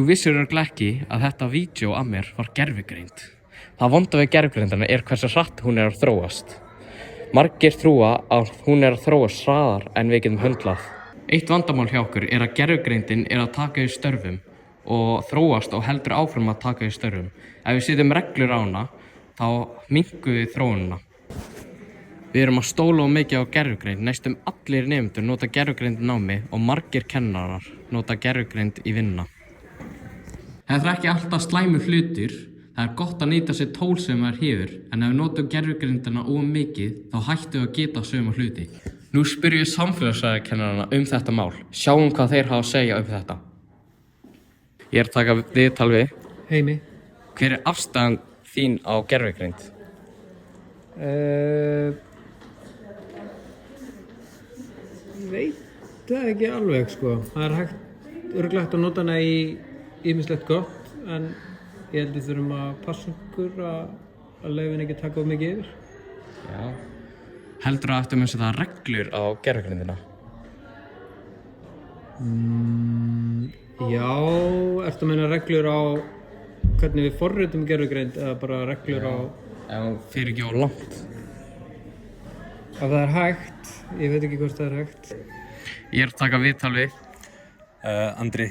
vissir örugglega ekki að þetta vídeó af mér var gervigreind. Það vonda við gervigreindina hversu hratt hún að þróast. Margir trúa að hún að þróast hraðar en við getum höndlað. Eitt vandamál hjá okkur að gervigreindin að taka við störfum og þróast og heldur áfram að taka við störfum. Ef við setjum reglur á hana, þá minnkum við þróunina. Við erum að stóla of mikið á gervigreind. Næstum allir nemendur nota gervigreind í námi og margir kennarar nota gervigreind í vinnuna. Þetta ekki alltaf slæmur hlutir. Það gott að nýta sér tól sem maður hefur, en ef við notum gervigreindina of mikið, þá hættum við að geta sömu hluti. Nú spyrjum við samfélagsfræðikennarana þetta mál. Sjáum hvað þeir hafa að segja þetta. Ég að taka viðtal við. Heimi. Hver afstaðan þín á gervigreind? Veit það ekki alveg sko. Það örugglega hægt að nota hana í ýmislegt gott, en ég held við þurfum að passa okkur að leyfa henni ekki taka of mikið yfir. Já. Heldur að ættum að setja reglur á gervigreindina? Já, ertu að meina reglur á hvernig við forritum gervigreind eða bara reglur á... Ef hún fer ekki of langt. Ef það er hægt, ég veit ekki hvort það er hægt. Ég að taka viðtal við. Andri.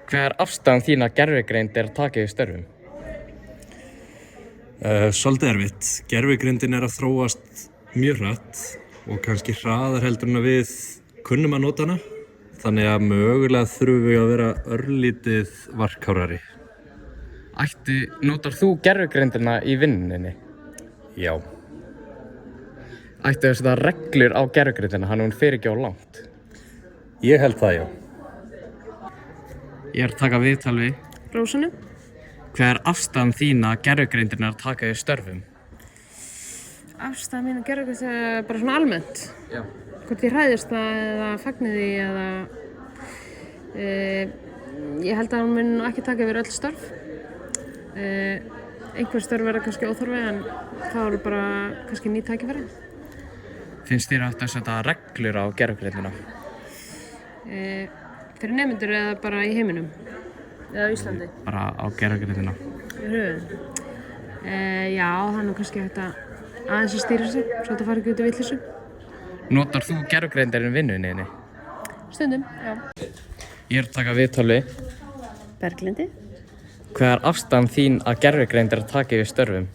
Hver afstaðan þín að gervigreind að taka við störfum? Svolítið erfitt. Gervigreindin að þróast mjög hratt og kannski hraðar heldur en að við kunnum að nota hana. Þannig að mögulega þurfum við að vera örlítið varkárari. Notar þú gervigreindina í vinninni? Já. Ættu að setja reglur á gervigreindina, hann hún fer ekki of langt? Ég held það, já. Ég að taka viðtal við. Rósanu. Hver afstaðan þín að gervigreindin að taka við störfum? Afstaðan mín að gervigreind bara svona almennt. Já. Hvort ég hræðist það eða fagni því eða... ég held að hún mun ekki taka yfir öll störf. Einhver störf verða kannski óþarfi, en það eru bara kannski ný tækifæri. Finnst þér að setja reglur á gervigreindina? Fyrir nemendur eða bara í heiminum? Eða á Íslandi? Bara á gervigreindina. Í höfum? Já, það er nú kannski hægt að aðeins að stýra sig, svo þetta fari ekki út í vitleysu. Notar þú gervigreindina í vinnunni? Stundum, já. Ég að taka viðtal við. Berglindi. Hver afstaðan þín að gervigreind að taka við störfum?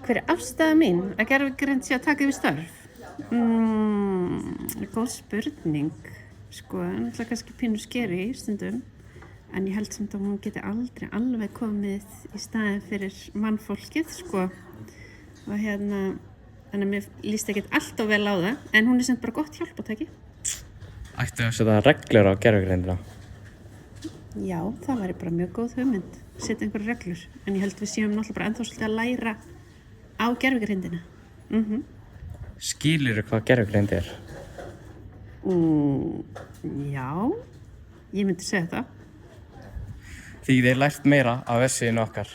Hver er afstaða mín að gervigreind sé að taka við störf? Góð spurning. Sko, náttúrulega kannski pínu skeri stundum, en ég held samt að hún geti aldrei alveg komið í staðinn fyrir mannfólkið, sko. Og þannig að mér líst ekkert alltof vel á það, en hún er samt bara gott hjálpatæki. Ættu að setja reglur á gervigreindina? Já, það væri bara mjög góð hugmynd, setja einhverjar reglur, en ég held við séum náttúrulega bara ennþá svolítið að læra á gervigreindina. Skilurðu hvað gervigreind er? Já, ég myndi segja það. Því þið lært meira á vefsíðunni okkar.